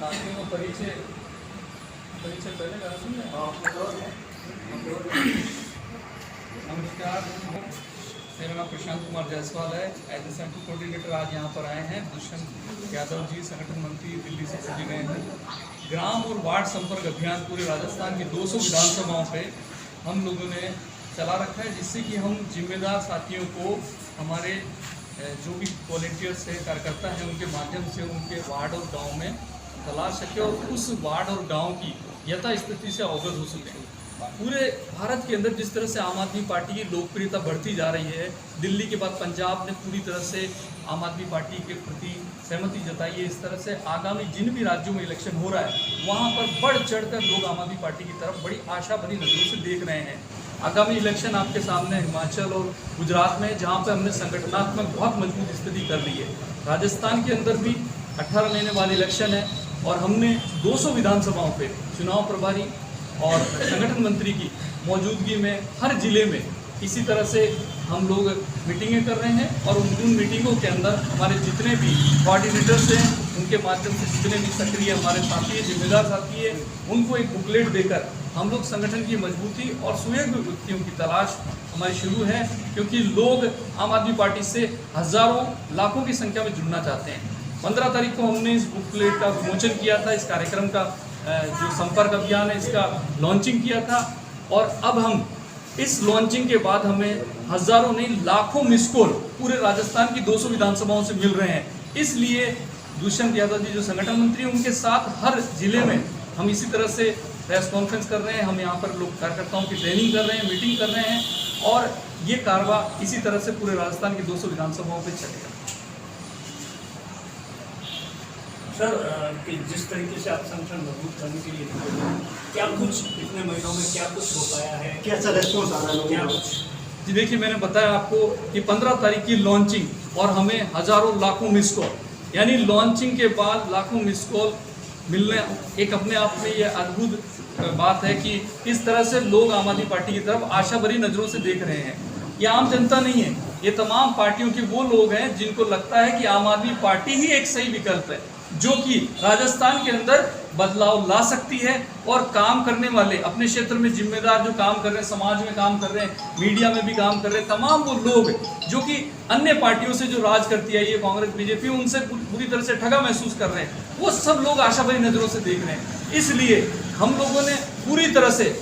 साथियों को परिचय पहले करा सुनिए। नमस्कार, मेरा नाम प्रशांत कुमार जायसवाल है। एज ए सेंट्रल कोऑर्डिनेटर आज यहाँ पर आए हैं। दुष्यंत यादव जी संगठन मंत्री दिल्ली से चुने गए हैं। ग्राम और वार्ड संपर्क अभियान पूरे राजस्थान की 200 विधानसभाओं पे हम लोगों ने चला रखा है, जिससे कि हम जिम्मेदार साथियों को हमारे जो भी वॉलेंटियर्स है, कार्यकर्ता हैं, उनके माध्यम से उनके वार्ड और गांव में तलाश सके और उस वार्ड और गांव की यथास्थिति से अवगत हो सके। पूरे भारत के अंदर जिस तरह से आम आदमी पार्टी की लोकप्रियता बढ़ती जा रही है, दिल्ली के बाद पंजाब ने पूरी तरह से आम आदमी पार्टी के प्रति सहमति जताई है। इस तरह से आगामी जिन भी राज्यों में इलेक्शन हो रहा है, वहाँ पर बढ़ चढ़कर लोग आम आदमी पार्टी की तरफ बड़ी आशा भरी नजरों से देख रहे हैं। आगामी इलेक्शन आपके सामने हिमाचल और गुजरात में, जहाँ पर हमने संगठनात्मक बहुत मजबूत स्थिति कर ली है। राजस्थान के अंदर भी 18 महीने वाली इलेक्शन है और हमने 200 विधानसभाओं पे चुनाव प्रभारी और संगठन मंत्री की मौजूदगी में हर जिले में इसी तरह से हम लोग मीटिंगें कर रहे हैं और उन मीटिंगों के अंदर हमारे जितने भी कोऑर्डिनेटर्स हैं, उनके माध्यम से जितने भी सक्रिय हमारे साथी हैं, जिम्मेदार साथी हैं, उनको एक बुकलेट देकर हम लोग संगठन की मजबूती और सुयोग्य व्यक्तियों की तलाश हमारी शुरू है, क्योंकि लोग आम आदमी पार्टी से हजारों लाखों की संख्या में जुड़ना चाहते हैं। 15 तारीख को हमने इस बुकलेट का विमोचन किया था। इस कार्यक्रम का जो संपर्क अभियान है, इसका लॉन्चिंग किया था और अब हम इस लॉन्चिंग के बाद हमें हजारों नहीं लाखों मिस कॉल पूरे राजस्थान की 200 विधानसभाओं से मिल रहे हैं। इसलिए दुष्यंत यादव जी जो संगठन मंत्री, उनके साथ हर जिले में हम इसी तरह से प्रेस कॉन्फ्रेंस कर रहे हैं। हम यहाँ पर लोग कार्यकर्ताओं की ट्रेनिंग कर रहे हैं, मीटिंग कर रहे हैं और ये कारवा इसी तरह से पूरे राजस्थान की 200 विधानसभाओं पर चलेगा। सर, कि जिस तरीके से आप संगठन मजबूत करने के लिए क्या कुछ इतने महीनों में क्या कुछ हो पाया है, कैसा रेस्पॉन्स आ रहा है, क्या कुछ? जी देखिए, मैंने बताया आपको कि 15 तारीख की लॉन्चिंग और हमें हजारों लाखों मिस कॉल, यानी लॉन्चिंग के बाद लाखों मिस कॉल मिलने एक अपने आप में ये अद्भुत बात है कि इस तरह से लोग आम आदमी पार्टी की तरफ आशा भरी नज़रों से देख रहे हैं। ये आम जनता नहीं है, ये तमाम पार्टियों के वो लोग हैं जिनको लगता है कि आम आदमी पार्टी ही एक सही विकल्प है, जो कि राजस्थान के अंदर बदलाव ला सकती है। और काम करने वाले, अपने क्षेत्र में जिम्मेदार जो काम कर रहे हैं, समाज में काम कर रहे हैं, मीडिया में भी काम कर रहे हैं, तमाम वो लोग जो कि अन्य पार्टियों से जो राज करती है, ये कांग्रेस बीजेपी, उनसे पूरी तरह से ठगा महसूस कर रहे हैं, वो सब लोग आशा भरी नज़रों से देख रहे हैं। इसलिए हम लोगों ने पूरी तरह से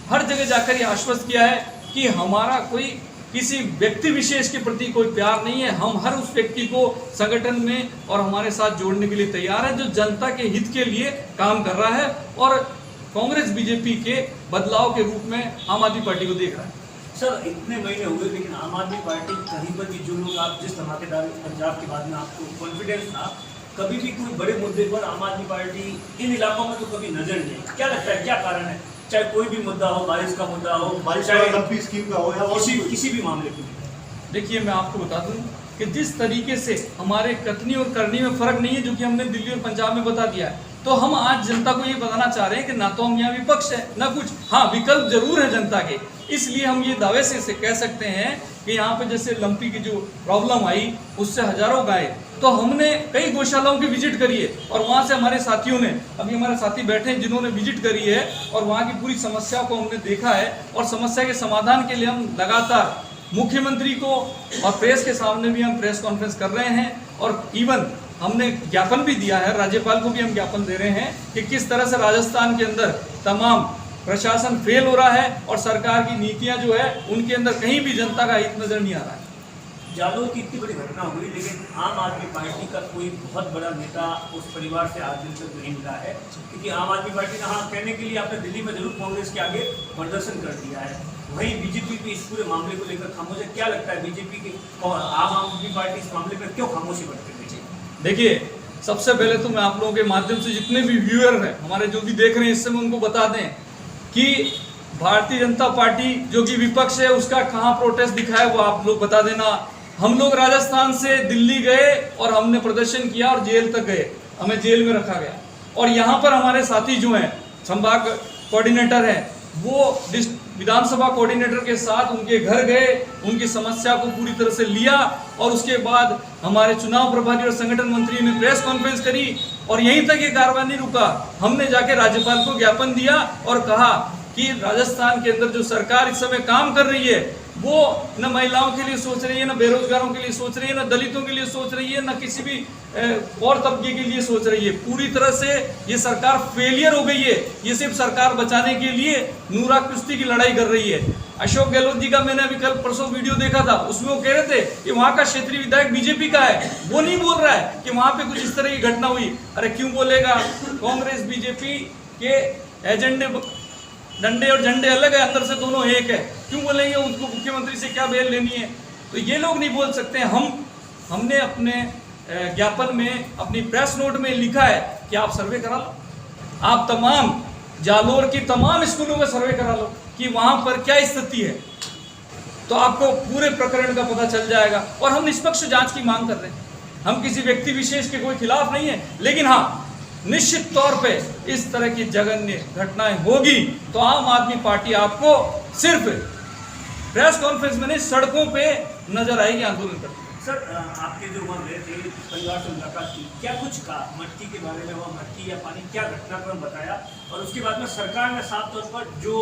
हर जगह जाकर ये आश्वस्त किया है कि हमारा कोई किसी व्यक्ति विशेष के प्रति कोई प्यार नहीं है। हम हर उस व्यक्ति को संगठन में और हमारे साथ जोड़ने के लिए तैयार है जो जनता के हित के लिए काम कर रहा है और कांग्रेस बीजेपी के बदलाव के रूप में आम आदमी पार्टी को देख रहा है। सर, इतने महीने हुए लेकिन आम आदमी पार्टी कहीं पर भी, जो लोग आप जिस धमाकेदार पंजाब के बाद में आपको कॉन्फिडेंस था, कभी भी कोई बड़े मुद्दे पर आम आदमी पार्टी इन इलाकों में तो कभी नजर नहीं। क्या लगता है, क्या कारण है? चाहे कोई भी मुद्दा हो, बारिश का मुद्दा हो, चाहे लंबी स्कीम का हो, या किसी भी मामले को। देखिए, मैं आपको बता दूं कि जिस तरीके से हमारे कथनी और करनी में फर्क नहीं है, जो कि हमने दिल्ली और पंजाब में बता दिया है, तो हम आज जनता को ये बताना चाह रहे हैं कि ना तो हम यहाँ विपक्ष है ना कुछ, हाँ विकल्प जरूर है जनता के। इसलिए हम ये दावे से कह सकते हैं कि यहाँ पे जैसे लंपी की जो प्रॉब्लम आई, उससे हजारों गाय, तो हमने कई गौशालाओं की विजिट करी है और वहाँ से हमारे साथियों ने, अभी हमारे साथी बैठे हैं जिन्होंने विजिट करी है और वहाँ की पूरी समस्या को हमने देखा है और समस्या के समाधान के लिए हम लगातार मुख्यमंत्री को और प्रेस के सामने भी हम प्रेस कॉन्फ्रेंस कर रहे हैं और इवन हमने ज्ञापन भी दिया है, राज्यपाल को भी हम ज्ञापन दे रहे हैं कि किस तरह से राजस्थान के अंदर तमाम प्रशासन फेल हो रहा है और सरकार की नीतियां जो है उनके अंदर कहीं भी जनता का हित नजर नहीं आ रहा है। जालोर की इतनी बड़ी घटना हुई लेकिन आम आदमी पार्टी का कोई बहुत बड़ा नेता उस परिवार से आज दिन तक नहीं मिला है, क्योंकि आम आदमी पार्टी ने हाँ कहने के लिए आपने दिल्ली में जरूर कांग्रेस के आगे प्रदर्शन कर दिया है, वहीं बीजेपी भी इस पूरे मामले को लेकर खामोश है। क्या लगता है, बीजेपी की आम आदमी पार्टी इस मामले पर क्यों खामोशी बरत रही है? देखिए, सबसे पहले तो मैं आप लोगों के माध्यम से जितने भी व्यूअर हैं, हमारे जो भी देख रहे हैं, इससे मैं उनको बता दें कि भारतीय जनता पार्टी जो कि विपक्ष है, उसका कहाँ प्रोटेस्ट दिखा है वो आप लोग बता देना। हम लोग राजस्थान से दिल्ली गए और हमने प्रदर्शन किया और जेल तक गए, हमें जेल में रखा गया और यहाँ पर हमारे साथी जो हैं, संभाग कोऑर्डिनेटर हैं, वो विधानसभा कोऑर्डिनेटर के साथ उनके घर गए, उनकी समस्या को पूरी तरह से लिया और उसके बाद हमारे चुनाव प्रभारी और संगठन मंत्री ने प्रेस कॉन्फ्रेंस करी और यहीं तक ये कार्रवाई नहीं रुका, हमने जाके राज्यपाल को ज्ञापन दिया और कहा कि राजस्थान के अंदर जो सरकार इस समय काम कर रही है वो न महिलाओं के लिए सोच रही है, न बेरोजगारों के लिए सोच रही है, न दलितों के लिए सोच रही है, न किसी भी और तबके के लिए सोच रही है। पूरी तरह से ये सरकार फेलियर हो गई है। ये सिर्फ सरकार बचाने के लिए नूरा कुश्ती की लड़ाई कर रही है। अशोक गहलोत जी का मैंने अभी कल परसों वीडियो देखा था, उसमें वो कह रहे थे कि वहाँ का क्षेत्रीय विधायक बीजेपी का है, वो नहीं बोल रहा है कि वहाँ पे कुछ इस तरह की घटना हुई। अरे क्यों बोलेगा? कांग्रेस बीजेपी के एजेंडे, डंडे और झंडे अलग है, अंदर से दोनों एक है। क्यों बोलेंगे? उनको मुख्यमंत्री से क्या बेल लेनी है? तो ये लोग नहीं बोल सकते। हमने अपने ज्ञापन में, अपनी प्रेस नोट में लिखा है कि आप सर्वे करा लो, आप तमाम जालोर की तमाम स्कूलों में सर्वे करा लो कि वहां पर क्या स्थिति है, तो आपको पूरे प्रकरण का पता चल जाएगा। और हम निष्पक्ष जांच की मांग कर रहे हैं। हम किसी व्यक्ति विशेष के कोई खिलाफ नहीं है, लेकिन हाँ, निश्चित तौर पे इस तरह की जघन्य घटनाएं होगी तो आम आदमी पार्टी आपको सिर्फ प्रेस कॉन्फ्रेंस में नहीं, सड़कों पे नजर आएगी आंदोलन करती। सर, आपके जो वहाँ गए थे, परिवार से मुलाकात की, क्या कुछ कहा मटकी के बारे में? वहाँ मटकी या पानी, क्या घटनाक्रम बताया? और उसके बाद में सरकार ने साफ तौर पर जो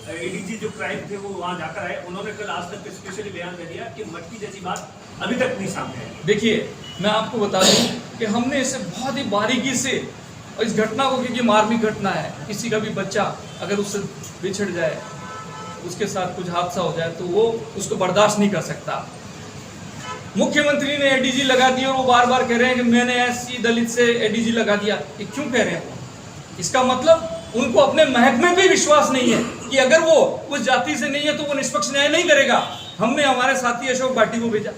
एडीजी जो क्राइम थे वो वहाँ जाकर आए, उन्होंने कल आज तक स्पेशली बयान दे दिया कि मटकी जैसी बात अभी तक नहीं सामने आई। देखिए, मैं आपको बता दूं कि हमने इसे बहुत ही बारीकी से, इस घटना को, क्योंकि मार्मिक घटना है, किसी का भी बच्चा अगर उससे बिछड़ जाए, उसके साथ कुछ हादसा हो जाए तो वो उसको बर्दाश्त नहीं कर सकता। मुख्यमंत्री ने एडीजी लगा दी और वो बार बार कह रहे हैं कि मैंने एससी दलित से एडीजी लगा दिया। ये क्यों कह रहे हैं? इसका मतलब उनको अपने महकमे पे विश्वास नहीं है कि अगर वो उस जाति से नहीं है तो वो निष्पक्ष न्याय नहीं करेगा। हमने हमारे साथी अशोक भाटी को भेजा,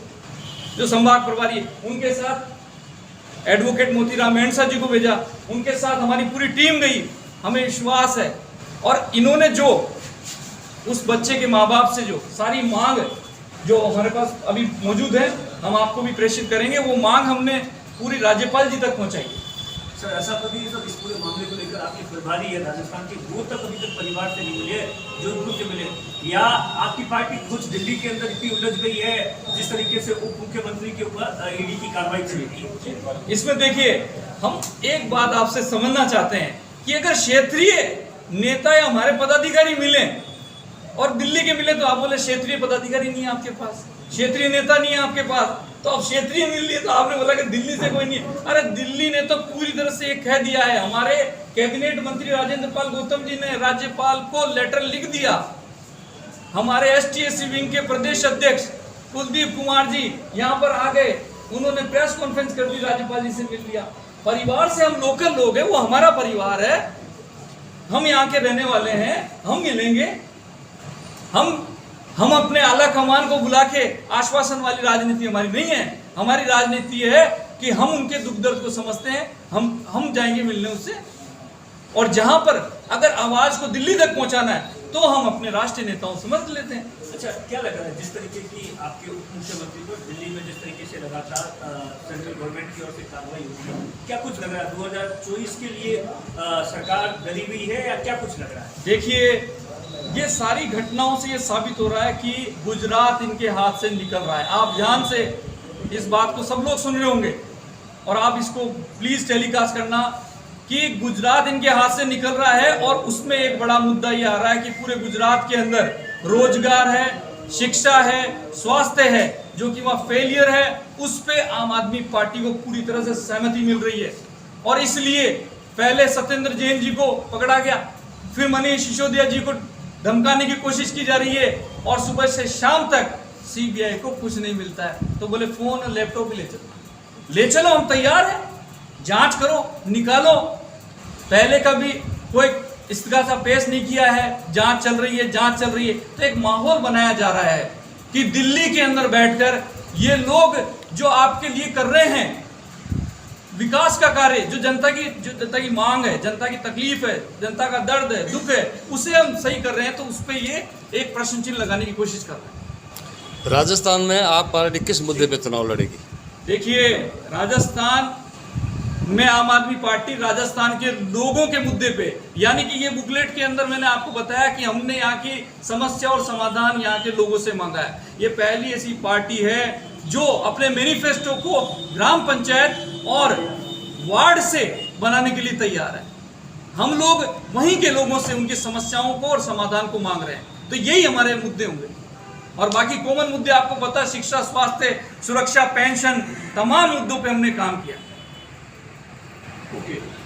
जो संभाग प्रभारी है, उनके साथ एडवोकेट मोतीराम मेंढसा जी को भेजा, उनके साथ हमारी पूरी टीम गई। हमें विश्वास है, और इन्होंने जो उस बच्चे के माँ बाप से जो सारी मांग जो हमारे पास अभी मौजूद है, हम आपको भी प्रेषित करेंगे, वो मांग हमने पूरी राज्यपाल जी तक पहुंचाई। सर, ऐसा कभी सर इस पूरे मामले को लेकर आपके प्रभारी है राजस्थान के, वो तक अभी तक परिवार से नहीं मिले, जोधपुर से मिले, या आपकी पार्टी कुछ दिल्ली के अंदर इतनी उलझ गई है जिस तरीके से उप मुख्यमंत्री के ऊपर ईडी की कार्रवाई चली थी? इसमें देखिए, हम एक बात आपसे समझना चाहते हैं कि अगर क्षेत्रीय नेता या हमारे पदाधिकारी मिले और दिल्ली के मिले तो आप बोले क्षेत्रीय पदाधिकारी नहीं है आपके पास, क्षेत्रीय नेता नहीं है आपके पास, तो अब क्षेत्रीय मिल लिए तो आपने बोला कि दिल्ली से कोई नहीं है। अरे दिल्ली ने तो पूरी तरह से ये कह दिया है, हमारे कैबिनेट मंत्री राजेंद्र पाल गौतम जी ने राज्यपाल को लेटर लिख दिया। हमारे एसटी-एससी विंग के प्रदेश अध्यक्ष कुलदीप कुमार जी यहाँ पर आ गए, उन्होंने प्रेस कॉन्फ्रेंस कर दी, राज्यपाल जी से मिल लिया। परिवार से हम लोकल लोग हैं, वो हमारा परिवार है, हम यहाँ के रहने वाले हैं, हम मिलेंगे। हम अपने आला कमान को बुला के आश्वासन वाली राजनीति हमारी नहीं है। हमारी राजनीति है कि हम उनके दुख दर्द को समझते हैं, हम जाएंगे मिलने उससे, और जहां पर अगर आवाज को दिल्ली तक पहुंचाना है तो हम अपने राष्ट्रीय नेताओं से मदद लेते हैं। अच्छा, क्या लग रहा है जिस तरीके की आपके उप मुख्यमंत्री को दिल्ली में जिस तरीके से लगातार सेंट्रल गवर्नमेंट की ओर से कार्रवाई होती है, क्या कुछ लग रहा है 2024 के लिए सरकार डरी हुई है या क्या कुछ लग रहा है? देखिए, ये सारी घटनाओं से ये साबित हो रहा है कि गुजरात इनके हाथ से निकल रहा है। आप ध्यान से इस बात को सब लोग सुन रहे होंगे और आप इसको प्लीज टेलीकास्ट करना कि गुजरात इनके हाथ से निकल रहा है। और उसमें एक बड़ा मुद्दा ये आ रहा है कि पूरे गुजरात के अंदर रोजगार है, शिक्षा है, स्वास्थ्य है, जो कि वहाँ फेलियर है, उस पे आम आदमी पार्टी को पूरी तरह से सहमति मिल रही है। और इसलिए पहले सत्येंद्र जैन जी को पकड़ा गया, फिर मनीष सिसोदिया जी को धमकाने की कोशिश की जा रही है, और सुबह से शाम तक सीबीआई को कुछ नहीं मिलता है। तो बोले फोन और लैपटॉप ले चलो, हम तैयार हैं, जांच करो, निकालो। पहले कभी कोई इस्तीगासा पेश नहीं किया है, जांच चल रही है। तो एक माहौल बनाया जा रहा है कि दिल्ली के अंदर बैठकर ये लोग जो आपके लिए कर रहे हैं विकास का कार्य, जो जनता की मांग है, जनता की तकलीफ है, जनता का दर्द है, दुख है, उसे हम सही कर रहे हैं, तो उस पर ये एक प्रश्न चिन्ह लगाने की कोशिश कर रहे हैं। राजस्थान में आप पार्टी किस मुद्दे पे चुनाव लड़ेगी? देखिए, राजस्थान में आम आदमी पार्टी राजस्थान के लोगों के मुद्दे पे, यानी कि ये बुकलेट के अंदर मैंने आपको बताया कि हमने यहाँ की समस्या और समाधान यहाँ के लोगों से मांगा है। ये पहली ऐसी पार्टी है जो अपने मैनिफेस्टो को ग्राम पंचायत और वार्ड से बनाने के लिए तैयार है। हम लोग वहीं के लोगों से उनकी समस्याओं को और समाधान को मांग रहे हैं। तो यही हमारे मुद्दे होंगे। और बाकी कॉमन मुद्दे आपको पता है, शिक्षा, स्वास्थ्य, सुरक्षा, पेंशन, तमाम मुद्दों पे हमने काम किया। ओके।